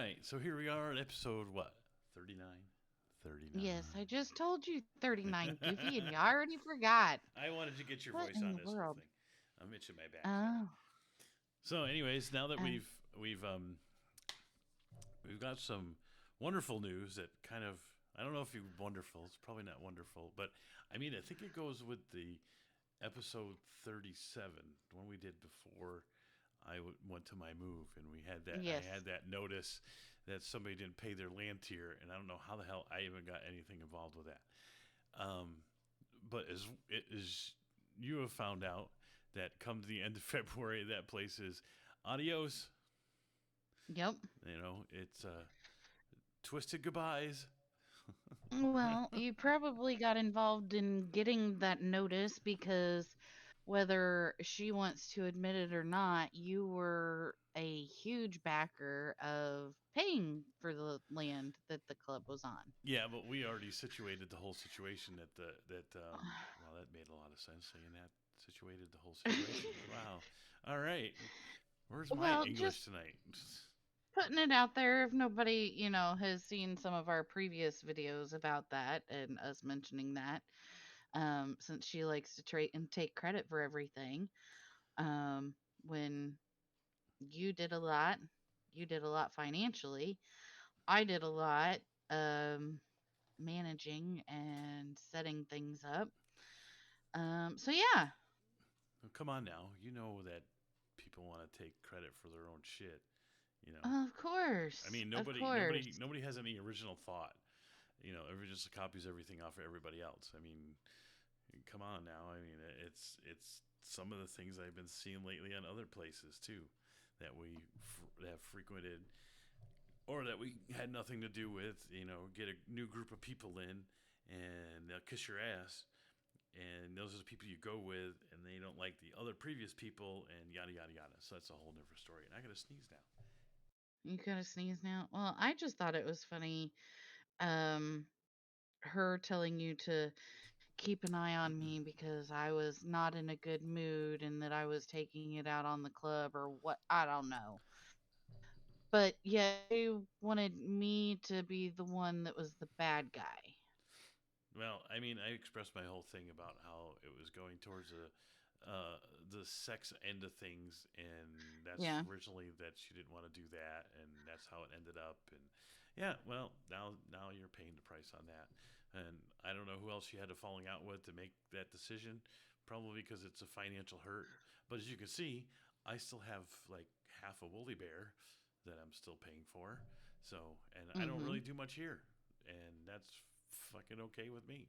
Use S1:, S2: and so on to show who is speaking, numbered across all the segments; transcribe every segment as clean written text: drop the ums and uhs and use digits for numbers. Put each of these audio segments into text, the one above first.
S1: right, so here we are at episode what? 39?
S2: Yes, I
S1: 39.
S2: just told you 39, Goofy, and you already forgot.
S1: I wanted to get your
S2: What
S1: voice
S2: in
S1: on
S2: the
S1: this whole
S2: world?
S1: thing. I'm itching my backside.
S2: Oh,
S1: So, anyways, now that
S2: uh,
S1: we've got some wonderful news that kind of, I don't know if you wonderful. It's probably not wonderful, but I mean I think it goes with the episode 37, the one we did before went to my move, and I
S2: yes.
S1: had that notice that somebody didn't pay their land tier, and I don't know how the hell I even got anything involved with that. Um, but as it is, you have found out that come to the end of February, that place is adios.
S2: Yep.
S1: It's twisted goodbyes.
S2: Well, you probably got involved in getting that notice because whether she wants to admit it or not, you were a huge backer of paying for the land that the club was on.
S1: Yeah, but we already situated the whole situation well, that made a lot of sense saying that. Situated the whole situation. Wow. All right. Where's my
S2: Well,
S1: English
S2: just
S1: tonight?
S2: putting it out there if nobody, has seen some of our previous videos about that and us mentioning that, since she likes to trade and take credit for everything. When you did a lot, you did a lot financially. I did a lot managing and setting things up. So yeah,
S1: Come on now. You know that people want to take credit for their own shit, you know.
S2: of
S1: I
S2: course,
S1: mean,
S2: of
S1: nobody nobody
S2: course.
S1: nobody has any original thought. Everybody just copies everything off of everybody else. I mean, come on now. I mean, it's some of the things I've been seeing lately on other places too that have frequented or that we had nothing to do with. Get a new group of people in and they'll kiss your ass, and those are the people you go with, and they don't like the other previous people, and yada yada yada. So that's a whole different story. And I gotta sneeze now.
S2: You gotta sneeze now. Well, I just thought it was funny. Um, her telling you to keep an eye on me because I was not in a good mood and that I was taking it out on the club or what, I don't know. But yeah, they wanted me to be the one that was the bad guy.
S1: Well, I mean, I expressed my whole thing about how it was going towards the sex end of things, and that's
S2: Yeah.
S1: originally that she didn't want to do that, and that's how it ended up. And yeah, well, now you're paying the price on that, and I don't know who else she had a falling out with to make that decision. Probably because it's a financial hurt. But as you can see, I still have like half a woolly bear that I'm still paying for. So, and I don't really
S2: Mhm.
S1: do much here, and that's fucking okay with me.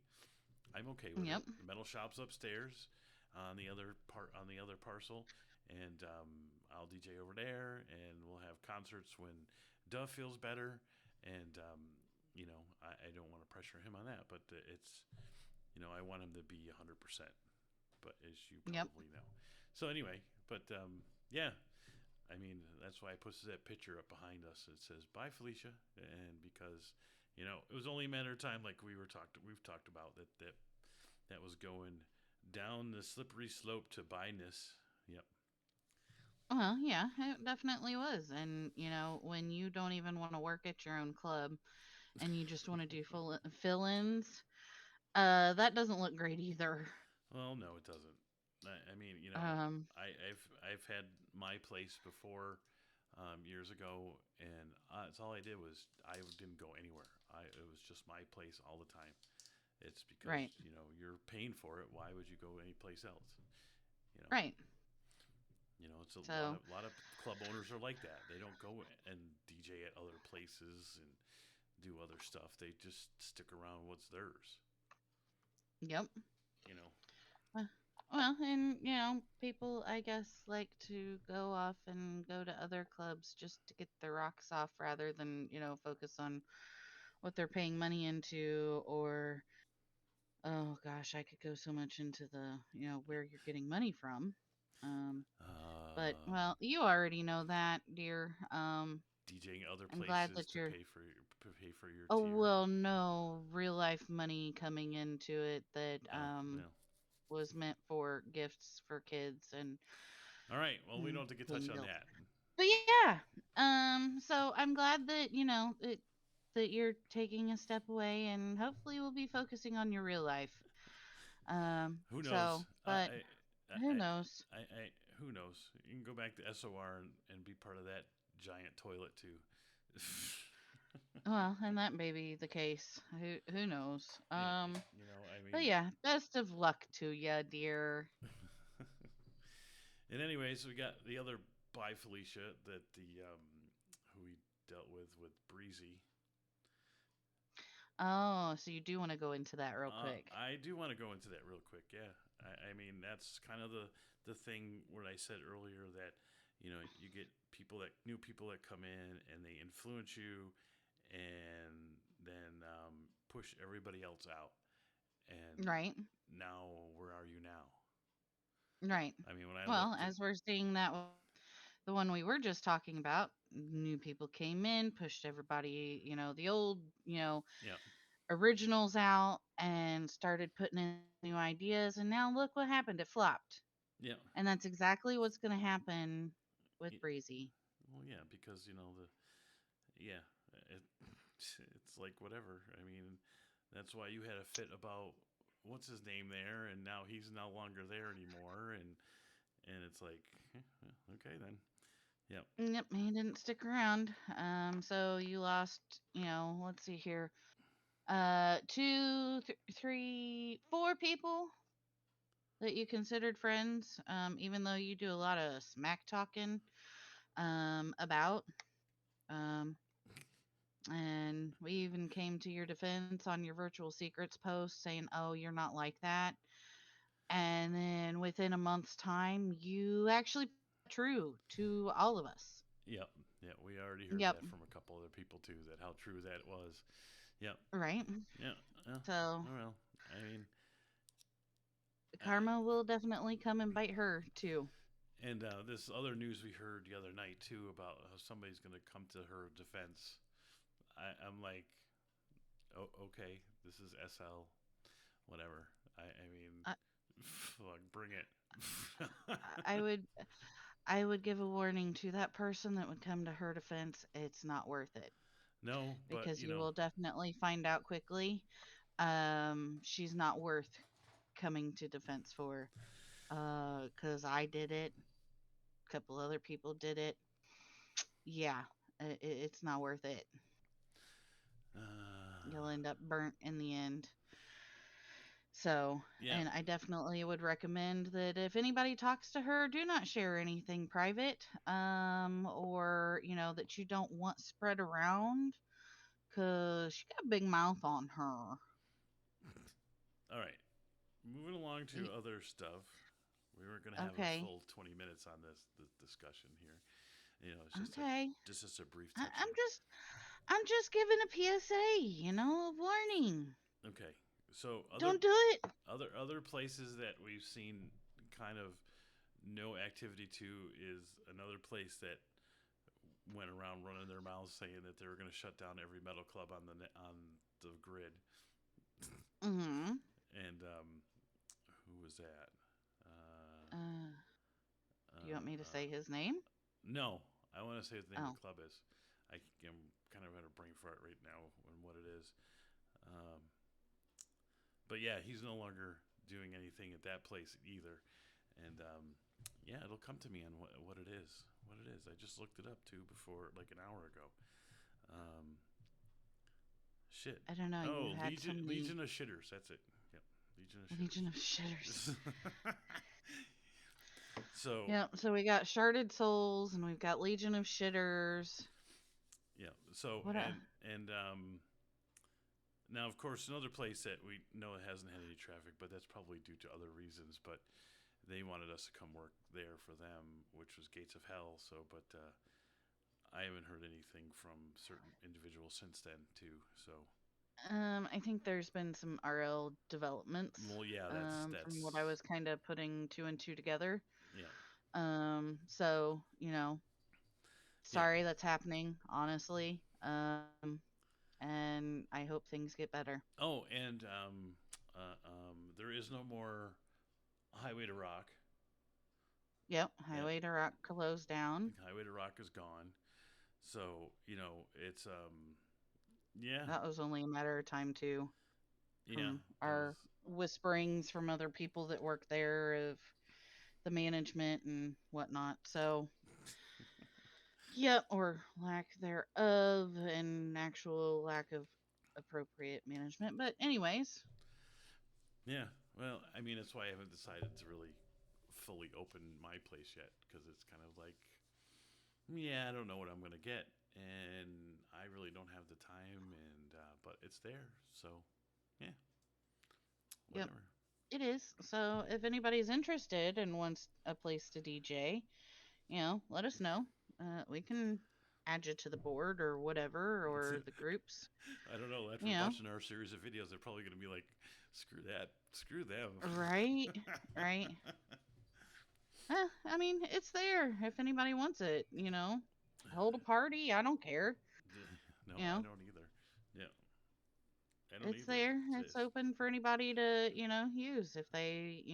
S1: I'm okay with it.
S2: Yep.
S1: The metal shop's upstairs on the other parcel, and I'll DJ over there, and we'll have concerts when Duff feels better, and I don't want to pressure him on that, but I want him to be 100%. But as you
S2: Yep.
S1: probably know, so anyway, but yeah, I mean, that's why I posted that picture up behind us. It says "Bye, Felicia," and because it was only a matter of time, like we've talked about that was going down the slippery slope to byness. Yep.
S2: Well, yeah, it definitely was. And, when you don't even want to work at your own club and you just want to do fill-ins, that doesn't look great either.
S1: Well, no, it doesn't. I mean,
S2: Um,
S1: I've had my place before years ago, and it's all I did was I didn't go anywhere. It was just my place all the time. It's because
S2: right.
S1: you're paying for it. Why would you go anyplace else? You know,
S2: Right.
S1: it's a lot
S2: So,
S1: of club owners are like that. They don't go and DJ at other places and do other stuff. They just stick around what's theirs.
S2: yep.
S1: You know.
S2: Uh, Well, and people I guess like to go off and go to other clubs just to get their rocks off rather than, focus on what they're paying money into or oh gosh, I could go so much into the, where you're getting money from. Um, but
S1: Um,
S2: well, you already know that, dear.
S1: DJing other
S2: I'm glad
S1: places
S2: that
S1: to
S2: you're
S1: pay for your
S2: oh
S1: tier.
S2: well, no real life money coming into it that
S1: Oh, no.
S2: was meant for gifts for kids and
S1: All right. Well, we don't have to get touch
S2: paying
S1: on
S2: bills.
S1: that.
S2: but yeah, so I'm glad that that you're taking a step away, and hopefully we'll be focusing on your real life.
S1: Who knows?
S2: But who knows?
S1: I who knows? You can go back to SOR and be part of that giant toilet too.
S2: Well, and that may be the case. Who knows?
S1: Yeah, you know, I
S2: But
S1: mean,
S2: yeah, best of luck to ya, dear.
S1: and anyways, we got the other by Felicia that the who we dealt with Breezy.
S2: Oh, so you do want to go into that real quick.
S1: I do want to go into that real quick. Yeah, I mean that's kind of the thing where I said earlier that you know you get people that new people that come in and they influence you, and then push everybody else out. And
S2: Right.
S1: now, where are you now?
S2: Right.
S1: I mean, when I
S2: Well,
S1: looked at
S2: as we're seeing that the one we were just talking about, new people came in, pushed everybody, the old,
S1: yeah,
S2: originals out and started putting in new ideas, and now look what happened. It flopped.
S1: yeah,
S2: And that's exactly what's going to happen with
S1: y-
S2: Breezy.
S1: well, yeah, because you know yeah, it, it's like whatever. I mean, that's why you had a fit about what's his name there, and now he's no longer there anymore, and it's like, okay then, yep,
S2: Yep, he didn't stick around. So you lost, let's see here, three, four people that you considered friends, even though you do a lot of smack talking about. Um, and we even came to your defense on your virtual secrets post saying, oh, you're not like that. And then within a month's time, you actually true to all of us.
S1: yep, yeah. We already heard
S2: Yep.
S1: that from a couple other people too. That how true that was. Yep,
S2: Right.
S1: yeah.
S2: So
S1: Well, I mean, uh,
S2: karma will definitely come and bite her too.
S1: and this other news we heard the other night too about how somebody's going to come to her defense. I'm like, oh, okay, this is SL, whatever. I mean,
S2: I,
S1: fuck, bring it.
S2: I would I would give a warning to that person that would come to her defense. It's not worth it
S1: No, but
S2: because
S1: you
S2: you
S1: know,
S2: will definitely find out quickly. She's not worth coming to defense for. Cause I did it. A couple other people did it. Yeah, it's not worth it.
S1: uh,
S2: You'll end up burnt in the end. So,
S1: yeah,
S2: and I definitely would recommend that if anybody talks to her, do not share anything private, or that you don't want spread around, cause she got a big mouth on her.
S1: all right. Moving along to
S2: Y-
S1: other stuff. We weren't going to have a
S2: Okay,
S1: full 20 minutes on this discussion here. You know, it's just
S2: okay.
S1: a brief
S2: I, I'm
S1: touching.
S2: just, I'm just giving a PSA, a warning.
S1: Okay, so
S2: Don't do it.
S1: other places that we've seen kind of no activity to is another place that went around running their mouths saying that they were going to shut down every metal club on the grid.
S2: Mm-hmm.
S1: And who was that? Uh,
S2: Uh, do you want me to
S1: uh,
S2: say his name?
S1: no, I want to say what the name of
S2: Oh,
S1: the club is. I am kind of at a brain fart right now on what it is. Um, but yeah, he's no longer doing anything at that place either. And yeah, it'll come to me on what it is. What it is. I just looked it up too before, like an hour ago. Um, shit.
S2: I don't know. You
S1: Oh,
S2: had so many
S1: Legion of Shitters. That's it. Yep, Legion of
S2: Legion of Shitters.
S1: Shitters. So
S2: Yep. So we got Sharded Souls and we've got Legion of Shitters.
S1: yeah. So
S2: What a
S1: and now of course another place that we know it hasn't had any traffic, but that's probably due to other reasons. But they wanted us to come work there for them, which was Gates of Hell. So, but I haven't heard anything from certain individuals since then too. So,
S2: I think there's been some RL developments.
S1: well, yeah,
S2: From what I was kind of putting two and two together.
S1: yeah,
S2: So
S1: yeah.
S2: sorry that's happening, honestly. And I hope things get better.
S1: Oh, and there is no more Highway to Rock.
S2: Yep,
S1: That
S2: Highway to Rock closed down.
S1: Highway to Rock is gone. So it's yeah,
S2: That was only a matter of time too,
S1: yeah,
S2: from
S1: that was
S2: our whisperings from other people that work there of the management and whatnot. So, yep, or lack thereof, and actual lack of appropriate management. But anyways,
S1: yeah. Well, I mean, that's why I haven't decided to really fully open my place yet because it's kind of like, yeah, I don't know what I'm gonna get, and I really don't have the time, and but it's there, so yeah,
S2: yep,
S1: whatever.
S2: it is. So if anybody's interested and wants a place to DJ, let us know. We can add you to the board or whatever, or the groups.
S1: I don't know. After
S2: You know,
S1: watching our series of videos, they're probably gonna be like, screw that, screw them.
S2: right, right. I mean, it's there if anybody wants it. Hold a party. I don't care.
S1: No,
S2: You
S1: I
S2: know,
S1: don't either. Yeah, I don't
S2: it's
S1: either.
S2: there.
S1: It's
S2: It's open for anybody to use if they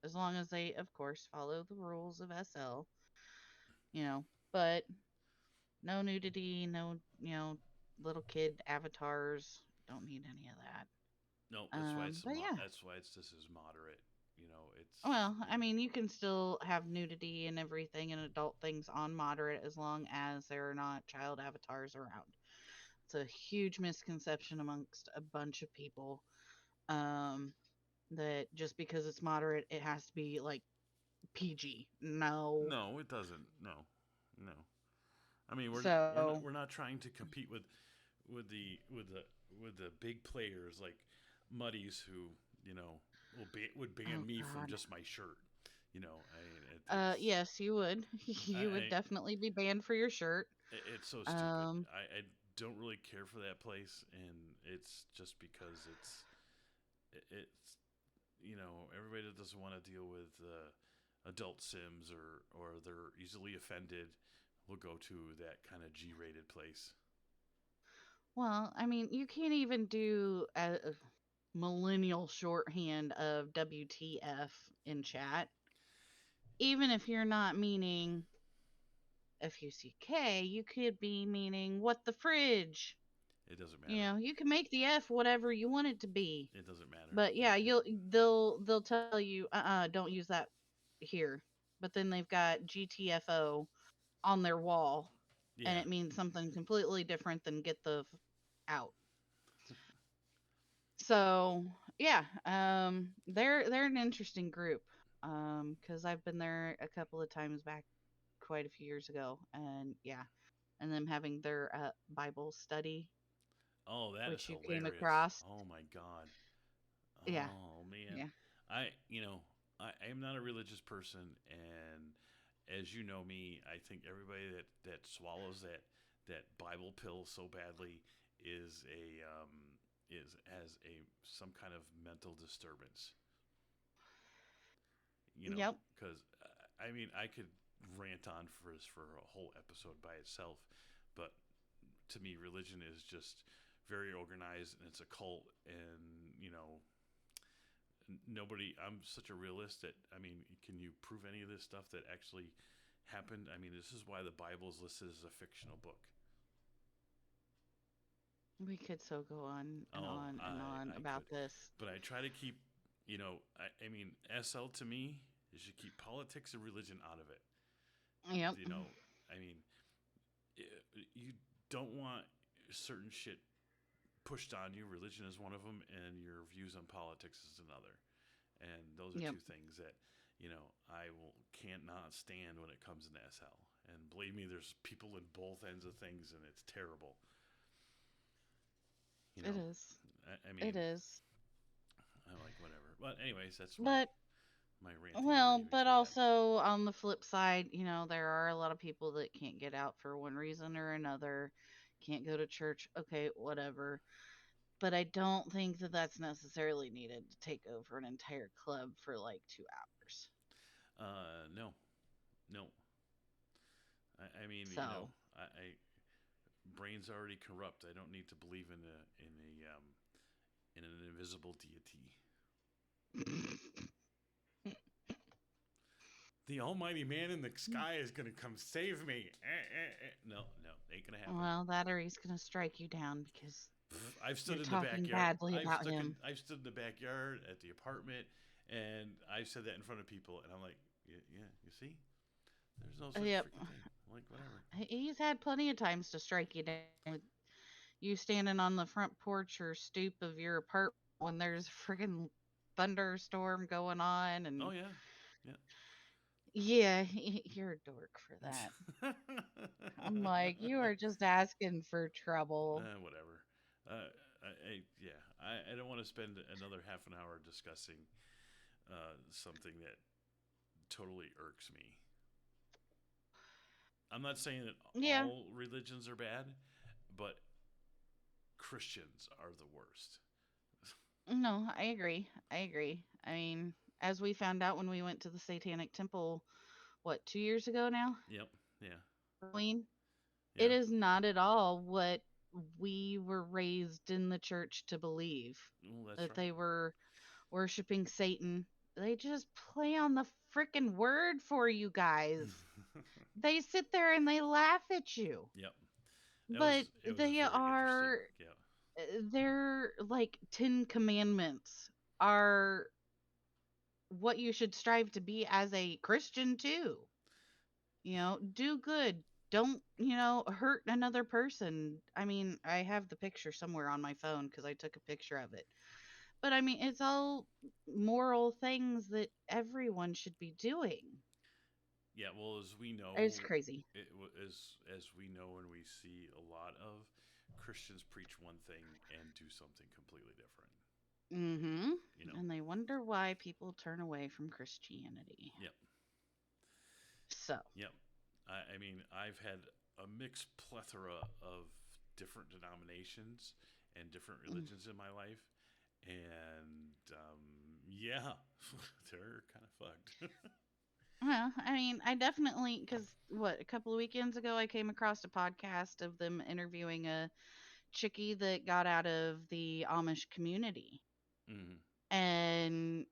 S2: as long as they of course follow the rules of SL. But no nudity, no little kid avatars. Don't need any of that.
S1: no.
S2: But yeah.
S1: That's why it's just as moderate. It's
S2: Well, I mean, you can still have nudity and everything and adult things on moderate as long as there are not child avatars around. It's a huge misconception amongst a bunch of people, um, that just because it's moderate, it has to be like PG. No.
S1: no, it doesn't. No, no. I mean,
S2: So,
S1: we're not trying to compete with the with the with the big players like Muddies who would ban
S2: oh
S1: me from
S2: God.
S1: just my shirt. I mean, it's
S2: Yes, you would. You would
S1: I
S2: definitely be banned for your shirt.
S1: it's so stupid.
S2: Um,
S1: I don't really care for that place, and it's just because it's everybody that doesn't want to deal with adult sims or they're easily offended will go to that kind of G-rated place.
S2: well, I mean, you can't even do a millennial shorthand of WTF in chat, even if you're not meaning FUCK, you could be meaning what the fridge.
S1: It doesn't matter.
S2: You can make the F whatever you want it to be.
S1: It doesn't matter.
S2: But yeah, they'll tell you, don't use that here. But then they've got GTFO on their wall, and
S1: Yeah.
S2: it means something completely different than get the out. So yeah, they're an interesting group. Because I've been there a couple of times back quite a few years ago, and yeah, and them having their Bible study,
S1: Oh, that is
S2: which you came
S1: hilarious.
S2: across.
S1: Oh my god.
S2: Yeah,
S1: Oh man.
S2: yeah,
S1: I you know, I am not a religious person, and as you know me, I think everybody that swallows that Bible pill so badly is a is has a some kind of mental disturbance.
S2: yep,
S1: Because I mean, I could rant on for a whole episode by itself, but to me, religion is just very organized and it's a cult, and nobody. I'm such a realist that I mean, can you prove any of this stuff that actually happened? I mean, this is why the Bible is listed as a fictional book.
S2: we could so go on and
S1: Oh,
S2: on and on
S1: I
S2: about
S1: could,
S2: this.
S1: but I try to keep, I mean, SL to me is you keep politics and religion out of it.
S2: Yep,
S1: I mean, you don't want certain shit pushed on you. Religion is one of them, and your views on politics is another. And those are
S2: yep,
S1: two things that I will can't not stand when it comes into SL. And believe me, there's people in both ends of things, and it's terrible. You
S2: it
S1: know,
S2: is.
S1: I
S2: It
S1: mean,
S2: is.
S1: I like whatever. But anyways, that's
S2: But But
S1: my ranting and
S2: well,
S1: raving
S2: but
S1: for that.
S2: also on the flip side, there are a lot of people that can't get out for one reason or another, can't go to church. Okay, whatever. But I don't think that that's necessarily needed to take over an entire club for like 2 hours.
S1: No, no. I mean,
S2: So,
S1: I brain's already corrupt. I don't need to believe in an invisible deity. The almighty man in the sky is going to come save me. No, no, ain't going to happen.
S2: Well, that or he's gonna strike you down because
S1: I've
S2: you're
S1: stood in the
S2: talking
S1: backyard.
S2: badly about him.
S1: I've stood in the backyard at the apartment, and I've said that in front of people, and I'm like, yeah, yeah, you see, there's no such
S2: Yep.
S1: freaking thing. I'm like, whatever.
S2: He's had plenty of times to strike you down with you standing on the front porch or stoop of your apartment when there's a friggin' thunderstorm going on.
S1: Oh
S2: And
S1: yeah, yeah.
S2: yeah, you're a dork for that. I'm like, you are just asking for trouble.
S1: Whatever. Yeah, I don't want to spend another half an hour discussing something that totally irks me. I'm not saying that
S2: Yeah,
S1: all religions are bad, but Christians are the worst.
S2: no, I agree. I agree. I mean, as we found out when we went to the Satanic Temple, what, 2 years ago now?
S1: Yep. Yeah.
S2: Halloween? It
S1: Yeah.
S2: is not at all what we were raised in the church to believe,
S1: Well, that's
S2: that
S1: right.
S2: they were worshiping Satan. They just play on the frickin' word for you guys. They sit there and they laugh at you.
S1: Yep.
S2: But
S1: It was
S2: they
S1: very interesting.
S2: are
S1: Yeah.
S2: their like 10 commandments are what you should strive to be as a Christian too. Do good. Don't, hurt another person. I mean, I have the picture somewhere on my phone because I took a picture of it. But I mean, it's all moral things that everyone should be doing.
S1: Yeah. Well, as we
S2: It's
S1: know,
S2: crazy.
S1: as we know, and we see a lot of Christians preach one thing and do something completely different.
S2: Mm-hmm.
S1: You know.
S2: And they wonder why people turn away from Christianity.
S1: Yep.
S2: So,
S1: Yep. I mean, I've had a mixed plethora of different denominations and different
S2: mm,
S1: religions in my life, and yeah, they're kind of fucked.
S2: well, I mean, I definitely, because what, a couple of weekends ago, I came across a podcast of them interviewing a chickie that got out of the Amish community.
S1: Mm.
S2: And,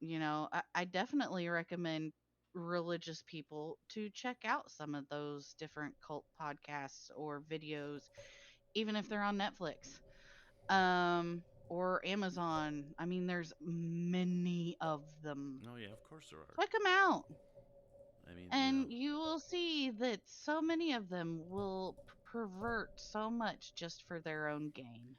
S2: I definitely recommend religious people to check out some of those different cult podcasts or videos, even if they're on Netflix, or Amazon. I mean, there's many of them.
S1: Oh yeah, of course there are.
S2: Check them out.
S1: I mean,
S2: And you will see that so many of them will pervert so much just for their own gain.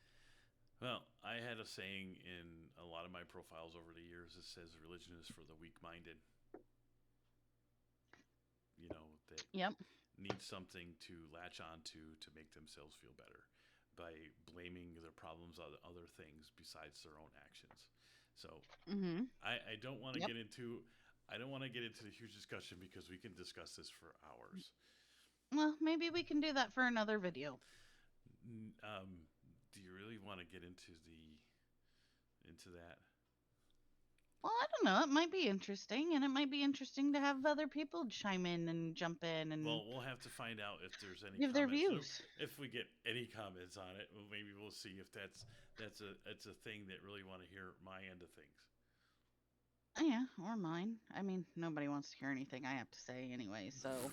S1: well, I had a saying in a lot of my profiles over the years that says religion is for the weak-minded. That
S2: Yep.
S1: need something to latch onto to make themselves feel better by blaming their problems on other things besides their own actions. So
S2: Mhm.
S1: I don't want to
S2: Yep.
S1: get into I don't want to get into the huge discussion because we can discuss this for hours.
S2: Well, maybe we can do that for another video.
S1: Do you really want to get into that?
S2: Well, I don't know. It might be interesting, and it might be interesting to have other people chime in and jump in and
S1: Well, we'll have to find out if there's any
S2: give their
S1: comments. So
S2: views.
S1: if we get any comments on it, well, maybe we'll see if that's a thing that really want to hear my end of things.
S2: Yeah, or mine. I mean, nobody wants to hear anything I have to say anyway. So,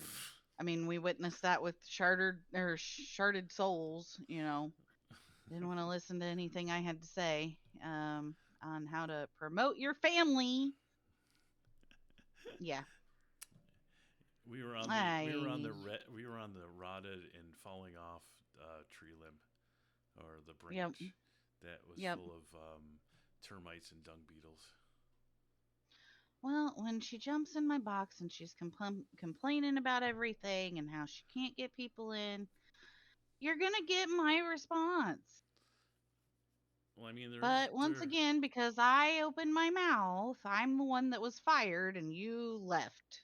S2: I mean, we witnessed that with Sharded Souls. Didn't want to listen to anything I had to say on how to promote your family. Yeah,
S1: We were on
S2: I.
S1: we were on the rotted and falling off tree limb or the
S2: Yep,
S1: branch that was
S2: yep.
S1: full of termites and dung beetles.
S2: Well, when she jumps in my box and she's complaining about everything and how she can't get people in, you're going to get my response.
S1: Well, I mean,
S2: But once
S1: there.
S2: again, because I opened my mouth, I'm the one that was fired and you left.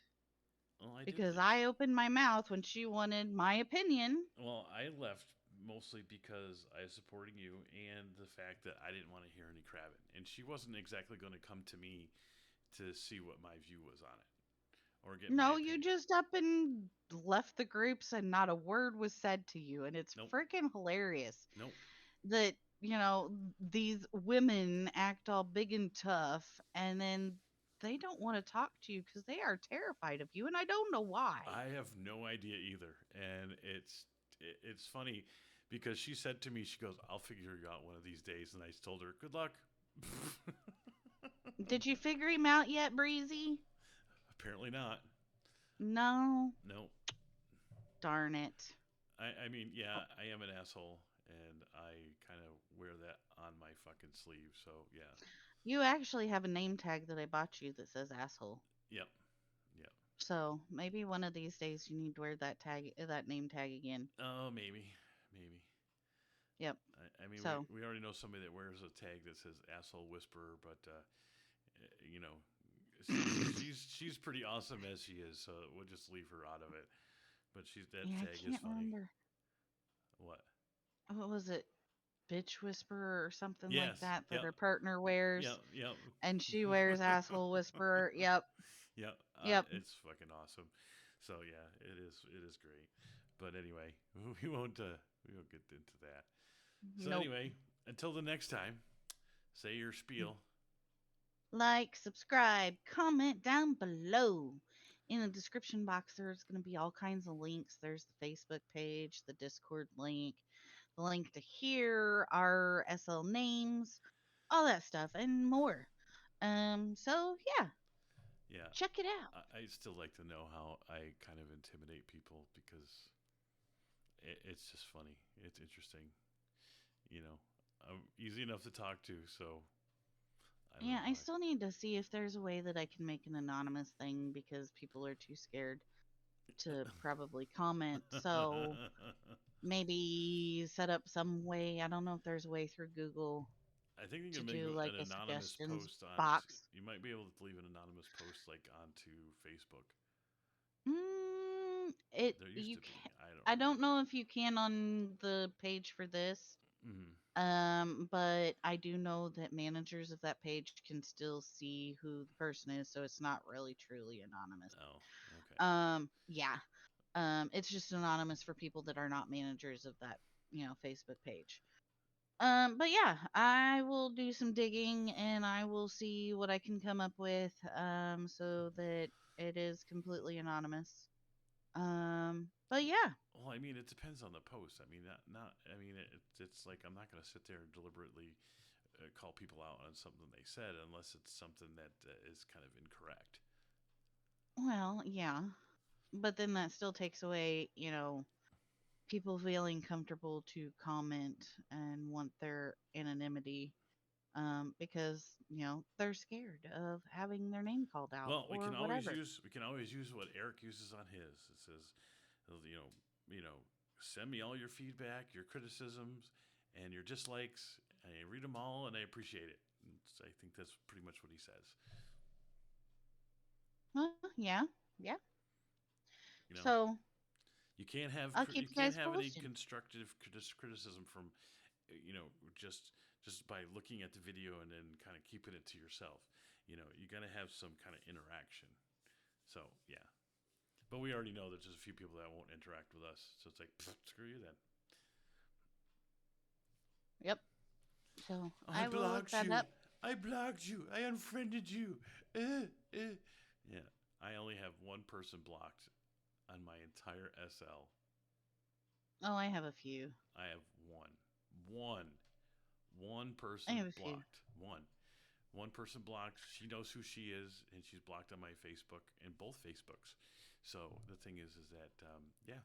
S1: Well, I did
S2: Because
S1: leave.
S2: I opened my mouth when she wanted my opinion.
S1: Well, I left mostly because I was supporting you and the fact that I didn't want to hear any crabbing, and she wasn't exactly going to come to me to see what my view was on it or get my
S2: No, you
S1: opinion.
S2: just up and left the groups and not a word was said to you. And it's
S1: Nope.
S2: freaking hilarious
S1: Nope.
S2: that, these women act all big and tough and then they don't want to talk to you because they are terrified of you, and I don't know why.
S1: I have no idea either, and it's funny because she said to me, she goes, "I'll figure you out one of these days," and I told her, "Good luck."
S2: Did you figure him out yet, Breezy?
S1: Apparently not.
S2: No.
S1: No.
S2: Darn it.
S1: I mean,
S2: Oh,
S1: yeah, I am an asshole, and I kind of wear that on my fucking sleeve. So yeah,
S2: you actually have a name tag that I bought you that says asshole.
S1: yep, yep.
S2: So maybe one of these days you need to wear that tag, that name tag again.
S1: Oh, maybe, maybe.
S2: Yep.
S1: I mean,
S2: So
S1: we already know somebody that wears a tag that says asshole whisperer, but you know, she's pretty awesome as she is. So we'll just leave her out of it. But she's that
S2: yeah, I
S1: tag is
S2: can't
S1: funny.
S2: remember.
S1: What?
S2: What was it? Bitch whisperer or something like
S1: Yes.
S2: that that
S1: Yep.
S2: her partner wears,
S1: Yep. Yep.
S2: and she wears asshole whisperer. Yep.
S1: Yep.
S2: Yep.
S1: It's fucking awesome. So yeah, it is. It is great. But anyway, we won't. We won't get into that. So
S2: Nope.
S1: anyway, until the next time, say your spiel.
S2: Like, subscribe, comment down below. In the description box, there's going to be all kinds of links. There's the Facebook page, the Discord link, the link to hear our SL names, all that stuff, and more. So yeah,
S1: Yeah,
S2: check it out.
S1: I still like to know how I kind of intimidate people because it's just funny. It's interesting. You know, I'm easy enough to talk to, so I don't
S2: Yeah,
S1: know.
S2: I still need to see if there's a way that I can make an anonymous thing because people are too scared to probably comment. So maybe set up some way. I don't know if there's a way through Google
S1: I think you
S2: to
S1: can make
S2: do like
S1: an
S2: a
S1: anonymous
S2: suggestions
S1: post on.
S2: box.
S1: You might be able to leave an anonymous post like onto Facebook.
S2: It
S1: There used
S2: you
S1: to be.
S2: can.
S1: I don't
S2: I don't
S1: remember.
S2: know if you can on the page for this.
S1: Mm-hmm.
S2: But I do know that managers of that page can still see who the person is, so it's not really truly anonymous.
S1: Oh, okay.
S2: Yeah. It's just anonymous for people that are not managers of that, Facebook page. But yeah, I will do some digging and I will see what I can come up with, so that it is completely anonymous. But yeah,
S1: Well, I mean, it depends on the post. I mean, not. I mean, it's like I'm not going to sit there and deliberately call people out on something they said unless it's something that is kind of incorrect.
S2: well, yeah. But then that still takes away, people feeling comfortable to comment and want their anonymity, because, they're scared of having their name called out
S1: Well,
S2: or whatever.
S1: we can always use what Eric uses on his. It says, you know, you know, send me all your feedback, your criticisms, and your dislikes. I read them all, and I appreciate it. And I think that's pretty much what he says.
S2: Well, yeah, yeah.
S1: You know,
S2: So I'll
S1: you
S2: keep you
S1: can't
S2: guys
S1: have any
S2: posted.
S1: constructive criticism from just by looking at the video and then kind of keeping it to yourself. You got to have some kind of interaction. So yeah, but we already know that there's a few people that won't interact with us. So it's like screw you then.
S2: Yep. So
S1: I
S2: I will look
S1: blocked
S2: that
S1: you.
S2: up.
S1: I blocked you. I unfriended you. Yeah, I only have one person blocked on my entire SL.
S2: Oh, I have a few.
S1: I have one, one
S2: I
S1: person
S2: have a few.
S1: blocked. One person blocked. She knows who she is, and she's blocked on my Facebook and both Facebooks. So the thing is that yeah,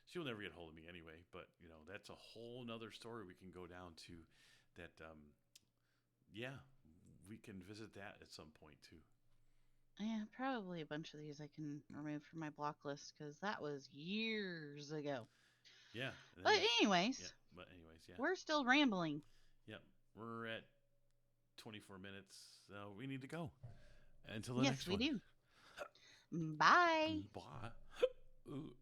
S1: she will never get hold of me anyway. But that's a whole nother story we can go down to. That yeah, we can visit that at some point too.
S2: Yeah, probably a bunch of these I can remove from my block list because that was years ago.
S1: Yeah, and then
S2: But
S1: there's yeah.
S2: anyways,
S1: But anyways, yeah,
S2: we're still rambling.
S1: yeah. We're at 24 minutes, so we need to go until the
S2: Yes,
S1: next
S2: we
S1: one.
S2: do. Bye.
S1: Bye. Ooh.